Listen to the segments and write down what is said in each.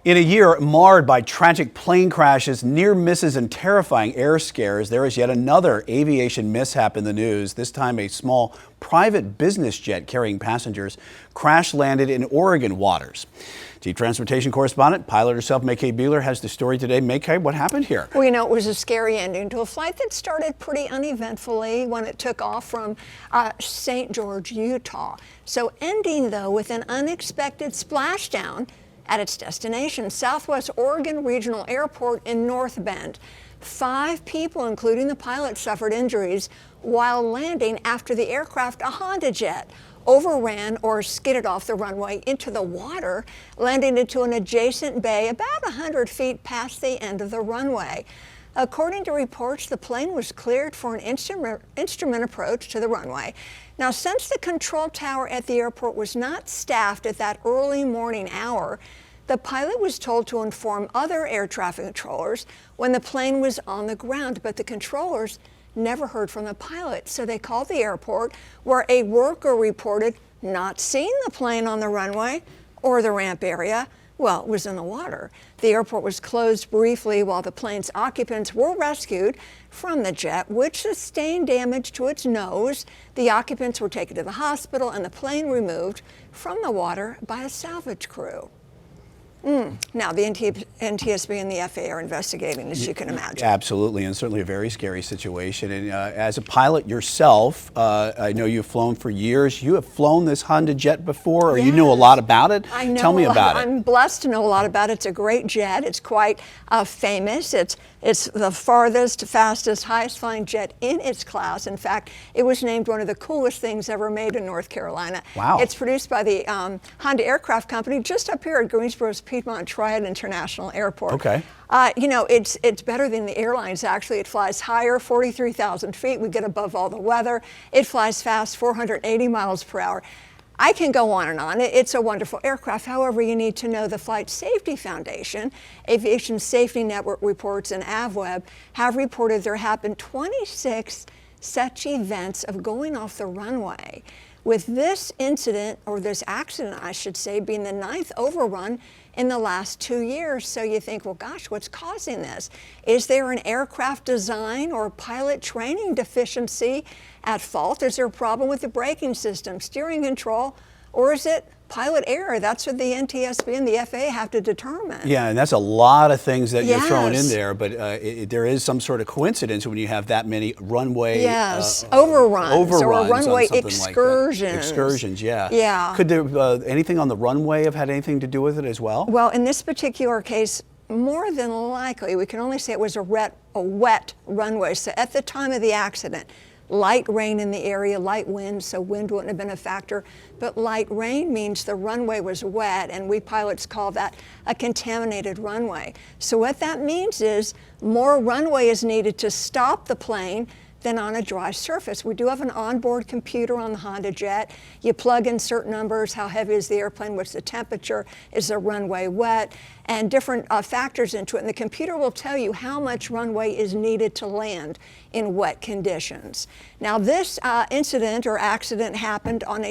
In a year marred by tragic plane crashes, near misses, and terrifying air scares, there is yet another aviation mishap in the news. This time, a small private business jet carrying passengers crash landed in Oregon waters. Chief Transportation Correspondent, pilot herself, Maycay Beeler, has the story today. Maycay, what happened here? Well, you know, it was a scary ending to a flight that started pretty uneventfully when it took off from St. George, Utah. So ending, though, with an unexpected splashdown at its destination, Southwest Oregon Regional Airport in North Bend. 5 people, including the pilot, suffered injuries while landing after the aircraft, a HondaJet, overran or skidded off the runway into the water, landing into an adjacent bay about 100 feet past the end of the runway. According to reports, the plane was cleared for an instrument approach to the runway. Now, since the control tower at the airport was not staffed at that early morning hour, the pilot was told to inform other air traffic controllers when the plane was on the ground, but the controllers never heard from the pilot. So they called the airport, where a worker reported not seeing the plane on the runway or the ramp area. Well, it was in the water. The airport was closed briefly while the plane's occupants were rescued from the jet, which sustained damage to its nose. The occupants were taken to the hospital and the plane removed from the water by a salvage crew. Now, the NTSB and the FAA are investigating, as you can imagine. Absolutely, and certainly a very scary situation. And as a pilot yourself, I know you've flown for years. You have flown this HondaJet before, or you know a lot about it? I know. Tell me about it. I'm blessed to know a lot about it. It's a great jet. It's quite famous. It's the farthest, fastest, highest flying jet in its class. In fact, it was named one of the coolest things ever made in North Carolina. Wow. It's produced by the Honda Aircraft Company just up here at Greensboro's Piedmont Triad International Airport. Okay. You know, it's better than the airlines, actually. It flies higher, 43,000 feet. We get above all the weather. It flies fast, 480 miles per hour. I can go on and on. It's a wonderful aircraft. However, you need to know the Flight Safety Foundation, Aviation Safety Network reports, and AvWeb have reported there have been 26 such events of going off the runway, with this incident, or this accident, I should say, being the 9th overrun in the last 2 years. So you think, well, gosh, what's causing this? Is there an aircraft design or pilot training deficiency at fault? Is there a problem with the braking system, steering control, or is it pilot error? That's what the NTSB and the FAA have to determine. Yeah, and that's a lot of things that you're throwing in there, but there is some sort of coincidence when you have that many runway overruns or runway excursions. Like excursions, yeah. Yeah. Could there anything on the runway have had anything to do with it as well? Well, in this particular case, more than likely, we can only say it was a wet runway. So at the time of the accident, light rain in the area, light wind, so wind wouldn't have been a factor, but light rain means the runway was wet, and we pilots call that a contaminated runway. So what that means is more runway is needed to stop the plane than on a dry surface. We do have an onboard computer on the HondaJet. You plug in certain numbers: how heavy is the airplane, what's the temperature, is the runway wet, and different factors into it. And the computer will tell you how much runway is needed to land in wet conditions. Now, this incident or accident happened on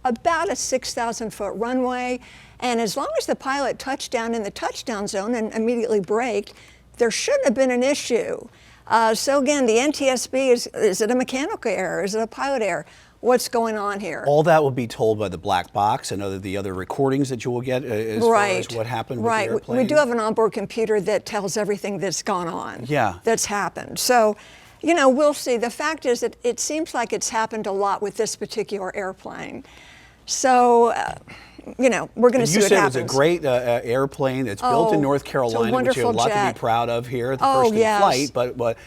about a 6,000-foot runway, and as long as the pilot touched down in the touchdown zone and immediately braked, there shouldn't have been an issue. So again, the NTSB, is it a mechanical error? Is it a pilot error? What's going on here? All that will be told by the black box and the other recordings that you will get as far as what happened with the airplane. We do have an onboard computer that tells everything that's gone on, that's happened. So, you know, we'll see. The fact is that it seems like it's happened a lot with this particular airplane. So, you know, we're going to see what happens. You said it's a great airplane. It's built in North Carolina, which you have a lot to be proud of here at the first in flight. But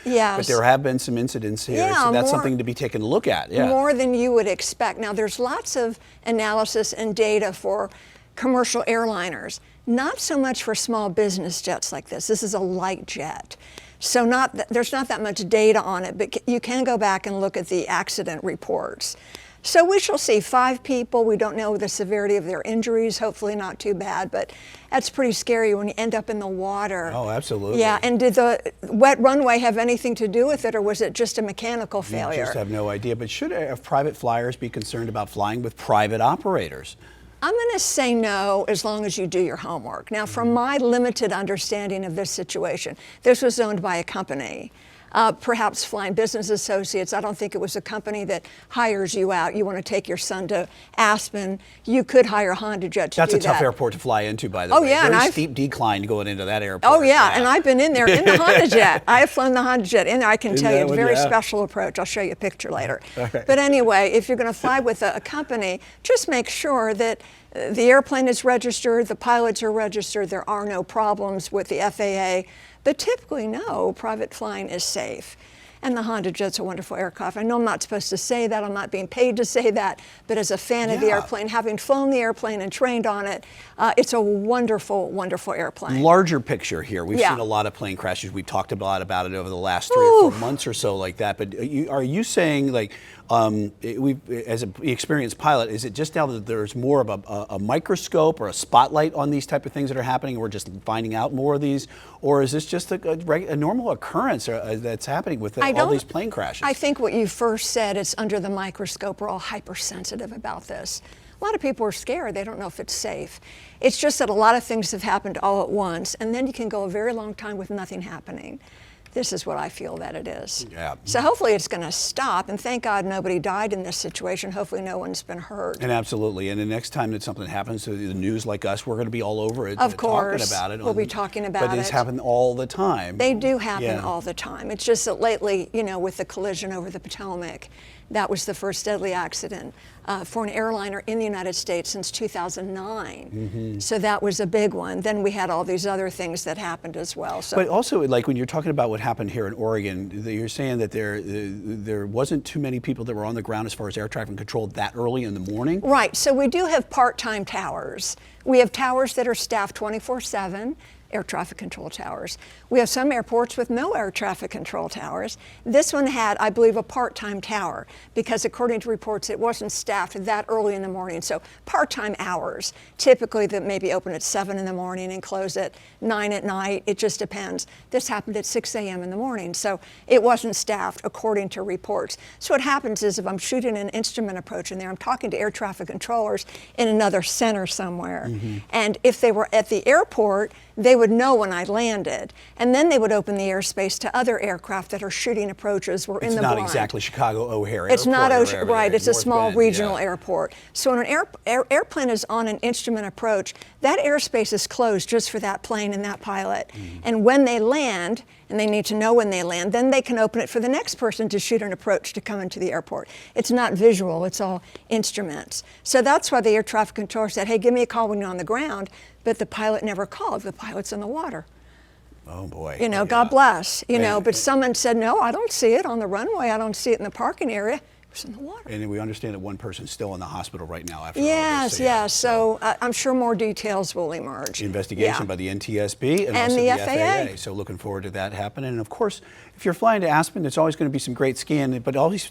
there have been some incidents here, so that's something to be taken a look at. More than you would expect. Now, there's lots of analysis and data for commercial airliners, not so much for small business jets like this. This is a light jet. So there's not that much data on it, but you can go back and look at the accident reports. So we shall see. 5 people. We don't know the severity of their injuries. Hopefully not too bad, but that's pretty scary when you end up in the water. Oh, absolutely. Yeah, and did the wet runway have anything to do with it, or was it just a mechanical failure? You just have no idea. But should private flyers be concerned about flying with private operators? I'm going to say no as long as you do your homework. Now, from my limited understanding of this situation, this was owned by a company. Perhaps Flying Business Associates. I don't think it was a company that hires you out. You want to take your son to Aspen, you could hire HondaJet to do that. That's a tough airport to fly into, by the way. Oh yeah, very steep decline going into that airport. Oh yeah, and I've been in there in the HondaJet. I have flown the HondaJet in there. I can tell you, it's a very special approach. I'll show you a picture later. Okay. But anyway, if you're going to fly with a company, just make sure that the airplane is registered, the pilots are registered, there are no problems with the FAA. But typically, no, private flying is safe. And the HondaJet's a wonderful aircraft. I know I'm not supposed to say that, I'm not being paid to say that, but as a fan of the airplane, having flown the airplane and trained on it, it's a wonderful, wonderful airplane. Larger picture here. We've seen a lot of plane crashes. We've talked a lot about it over the last 3 or 4 months or so like that. But are you saying, like, as an experienced pilot, is it just now that there's more of a microscope or a spotlight on these type of things that are happening, and we're just finding out more of these? Or is this just a normal occurrence that's happening with all these plane crashes? I think what you first said, it's under the microscope. We're all hypersensitive about this. A lot of people are scared. They don't know if it's safe. It's just that a lot of things have happened all at once, and then you can go a very long time with nothing happening. This is what I feel that it is. Yeah. So hopefully it's going to stop, and thank God nobody died in this situation. Hopefully no one's been hurt. And absolutely. And the next time that something happens to the news like us, we're going to be all over it. Of course. Talking about it. We'll be talking about it. But it's happened all the time. They do happen all the time. It's just that lately, you know, with the collision over the Potomac, that was the first deadly accident for an airliner in the United States since 2009. So that was a big one. Then we had all these other things that happened as well. So. But also, like when you're talking about what happened here in Oregon, you're saying that there wasn't too many people that were on the ground as far as air traffic control that early in the morning? Right. So we do have part-time towers. We have towers that are staffed 24/7. Air traffic control towers. We have some airports with no air traffic control towers. This one had, I believe, a part-time tower because according to reports, it wasn't staffed that early in the morning. So part-time hours, typically that maybe open at 7 in the morning and close at 9 at night. It just depends. This happened at 6 a.m. in the morning. So it wasn't staffed according to reports. So what happens is if I'm shooting an instrument approach in there, I'm talking to air traffic controllers in another center somewhere. And if they were at the airport, they would know when I landed, and then they would open the airspace to other aircraft that are shooting approaches. We're in the blind. It's not exactly Chicago O'Hare Airport. It's not right. It's a small Bend, regional airport. So when an airplane is on an instrument approach, that airspace is closed just for that plane and that pilot. And when they land, and they need to know when they land, then they can open it for the next person to shoot an approach to come into the airport. It's not visual, it's all instruments. So that's why the air traffic controller said, hey, give me a call when you're on the ground, but the pilot never called. The pilot's in the water. Oh boy. You know, God bless, you know, but someone said, no, I don't see it on the runway, I don't see it in the parking area. It was in the water. And we understand that one person's still in the hospital right now after all yes, this. yes. So I'm sure more details will emerge. The investigation by the NTSB and also the FAA. So looking forward to that happening. And of course, if you're flying to Aspen, it's always going to be some great skiing, but always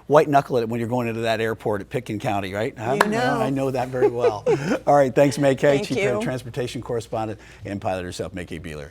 white knuckle it when you're going into that airport at Pitkin County, right? I know that very well. All right, thanks, Maycay, Chief Transportation Correspondent and pilot herself, Maycay Beeler.